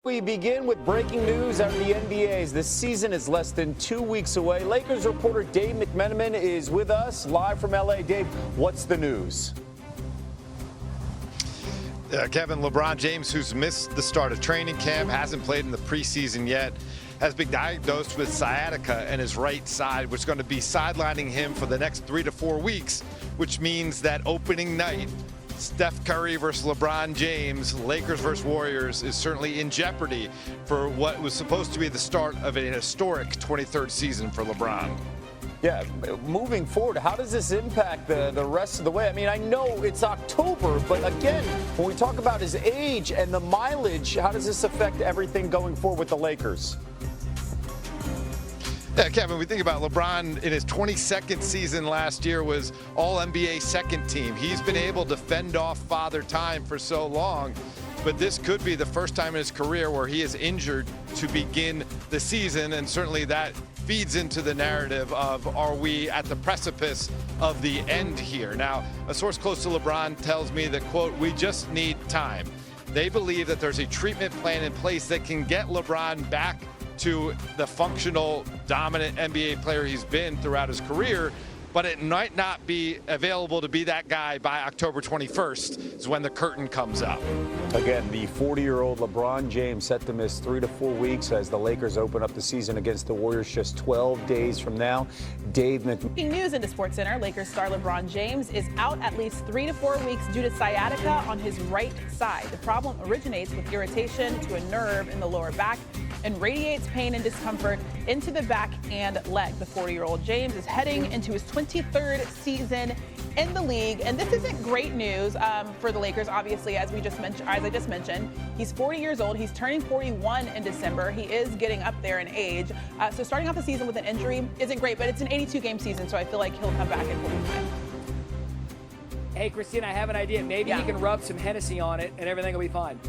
We begin with breaking news out of the NBA. This season is less than 2 weeks away. Lakers reporter Dave McMenamin is with us live from LA. Dave, what's the news? Kevin, LeBron James, who's missed the start of training camp, hasn't played in the preseason yet, has been diagnosed with sciatica in his right side, which is going to be sidelining him for the next 3 to 4 weeks, which means that opening night, Steph Curry versus LeBron James, Lakers versus Warriors, is certainly in jeopardy for what was supposed to be the start of an historic 23rd season for LeBron. Yeah, moving forward, how does this impact the rest of the way? I mean, I know it's October, but again, when we talk about his age and the mileage, how does this affect everything going forward with the Lakers? Yeah, Kevin, we think about LeBron in his 22nd season last year was All-NBA second team. He's been able to fend off Father Time for so long, but this could be the first time in his career where he is injured to begin the season, and certainly that feeds into the narrative of, are we at the precipice of the end here? Now, a source close to LeBron tells me that, quote, we just need time. They believe that there's a treatment plan in place that can get LeBron back to the functional, dominant NBA player he's been throughout his career, but it might not be available to be that guy by October 21st is when the curtain comes up. Again, the 40-year-old LeBron James set to miss 3 to 4 weeks as the Lakers open up the season against the Warriors just 12 days from now. Dave Breaking news into SportsCenter, Lakers star LeBron James is out at least 3 to 4 weeks due to sciatica on his right side. The problem originates with irritation to a nerve in the lower back and radiates pain and discomfort into the back and leg. The 40-year-old James is heading into his 23rd season in the league, and this isn't great news for the Lakers. Obviously, as I just mentioned, he's 40 years old. He's turning 41 in December. He is getting up there in age. So starting off the season with an injury isn't great, but it's an 82-game season, so I feel like he'll come back in full time. Hey, Christine, I have an idea. Maybe he can rub some Hennessy on it, and everything will be fine.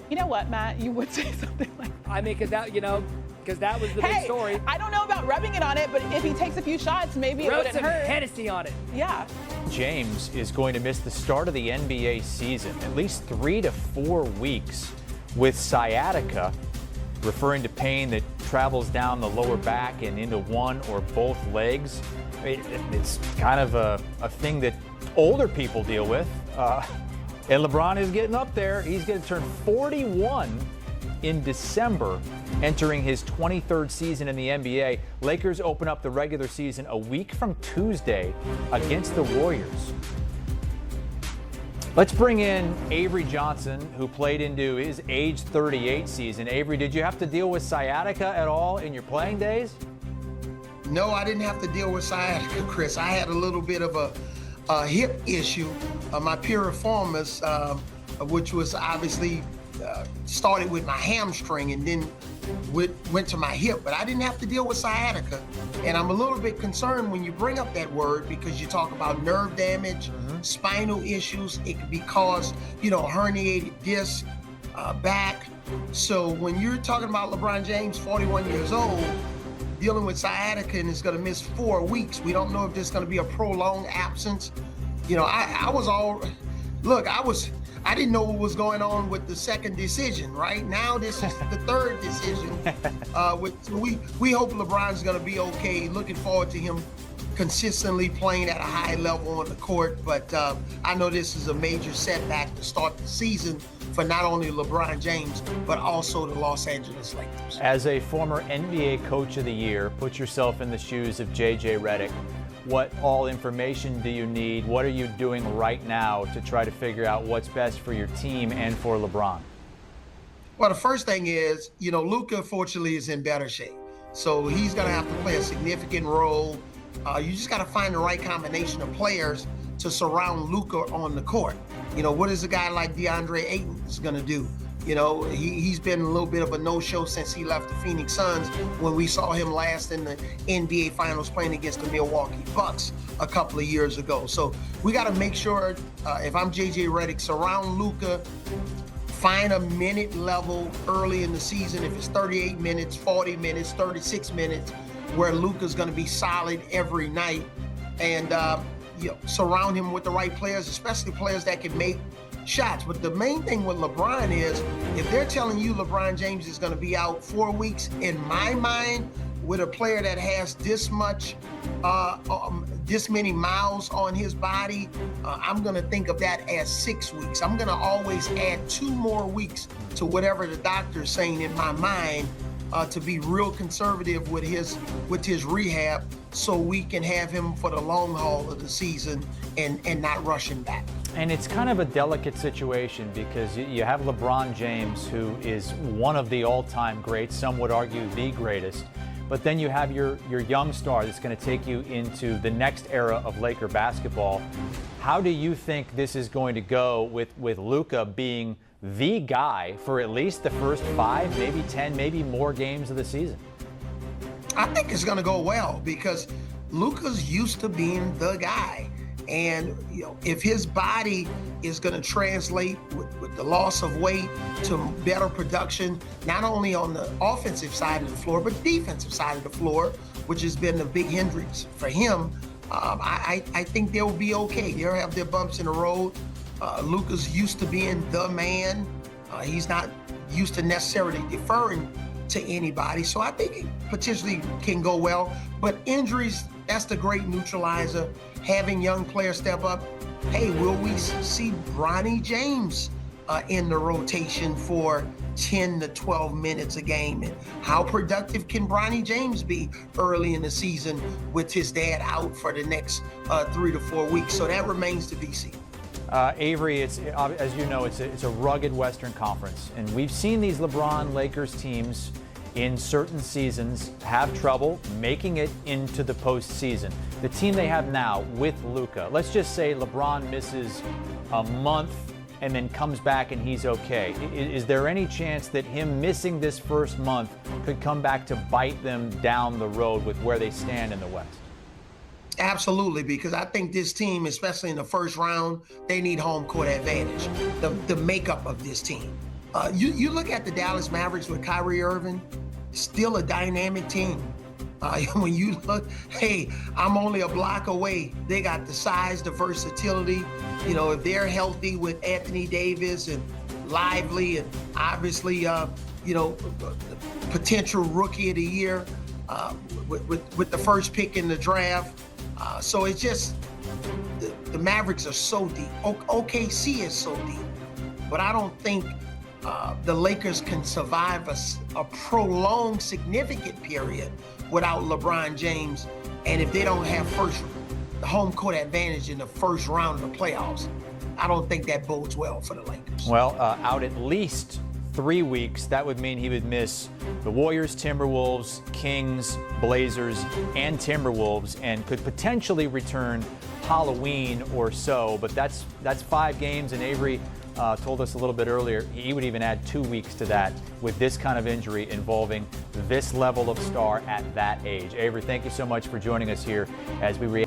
You know what, Matt? You would say something like that. I mean, because that was the big story. I don't know about rubbing it on it, but if he takes a few shots, maybe it wouldn't hurt. Rub some Hennessy on it. Yeah. James is going to miss the start of the NBA season, at least 3 to 4 weeks with sciatica, referring to pain that travels down the lower back and into one or both legs. It's kind of a thing that older people deal with. And LeBron is getting up there. He's going to turn 41 in December, entering his 23rd season in the NBA. Lakers open up the regular season a week from Tuesday against the Warriors. Let's bring in Avery Johnson, who played into his age 38 season. Avery, did you have to deal with sciatica at all in your playing days? No, I didn't have to deal with sciatica, Chris. I had a little bit of a hip issue, my piriformis, which was obviously started with my hamstring and then went to my hip, but I didn't have to deal with sciatica. And I'm a little bit concerned when you bring up that word because you talk about nerve damage, spinal issues. It could be caused, herniated disc, back. So when you're talking about LeBron James, 41 years old, dealing with sciatica and is going to miss 4 weeks. We don't know if this is going to be a prolonged absence. I didn't know what was going on with the second decision. Right now, this is the third decision. We hope LeBron's going to be okay. Looking forward to him consistently playing at a high level on the court. But I know this is a major setback to start the season for not only LeBron James, but also the Los Angeles Lakers. As a former NBA Coach of the Year, put yourself in the shoes of J.J. Redick. What all information do you need? What are you doing right now to try to figure out what's best for your team and for LeBron? Well, the first thing is, Luka, fortunately, is in better shape. So he's going to have to play a significant role. You just got to find the right combination of players to surround Luka on the court. What is a guy like DeAndre Ayton is going to do? He's been a little bit of a no-show since he left the Phoenix Suns when we saw him last in the NBA Finals playing against the Milwaukee Bucks a couple of years ago. So we got to make sure, if I'm J.J. Redick, surround Luka, find a minute level early in the season. If it's 38 minutes, 40 minutes, 36 minutes, where Luka's going to be solid every night, and surround him with the right players, especially players that can make shots. But the main thing with LeBron is, if they're telling you LeBron James is going to be out 4 weeks, in my mind, with a player that has this many miles on his body, I'm going to think of that as 6 weeks. I'm going to always add 2 more weeks to whatever the doctor's saying in my mind, to be real conservative with his rehab, so we can have him for the long haul of the season and not rush him back. And it's kind of a delicate situation because you have LeBron James, who is one of the all-time greats, some would argue the greatest. But then you have your young star that's going to take you into the next era of Laker basketball. How do you think this is going to go with Luka being the guy for at least the first 5, maybe 10, maybe more games of the season? I think it's going to go well because Luka's used to being the guy. And if his body is going to translate with the loss of weight to better production, not only on the offensive side of the floor, but defensive side of the floor, which has been a big hindrance for him, I think they'll be okay. They'll have their bumps in the road. Luka's used to being the man. He's not used to necessarily deferring to anybody. So I think it potentially can go well. But injuries, that's the great neutralizer. Having young players step up. Hey, will we see Bronny James in the rotation for 10 to 12 minutes a game? And how productive can Bronny James be early in the season with his dad out for the next 3 to 4 weeks? So that remains to be seen. Avery, as you know, it's a rugged Western Conference, and we've seen these LeBron Lakers teams in certain seasons have trouble making it into the postseason. The team they have now with Luka, let's just say LeBron misses a month and then comes back and he's okay. Is there any chance that him missing this first month could come back to bite them down the road with where they stand in the West? Absolutely, because I think this team, especially in the first round, they need home court advantage. The makeup of this team. You look at the Dallas Mavericks with Kyrie Irving, still a dynamic team. When you look, hey, I'm only a block away. They got the size, the versatility. If they're healthy with Anthony Davis and Lively and obviously, potential rookie of the year with the first pick in the draft. So it's just, the Mavericks are so deep. OKC is so deep. But I don't think the Lakers can survive a prolonged, significant period without LeBron James. And if they don't have the home court advantage in the first round of the playoffs, I don't think that bodes well for the Lakers. Well, out at least 3 weeks, that would mean he would miss the Warriors, Timberwolves, Kings, Blazers, and Timberwolves, and could potentially return Halloween or so. But that's 5 games, and Avery told us a little bit earlier he would even add 2 weeks to that with this kind of injury involving this level of star at that age. Avery, thank you so much for joining us here as we react.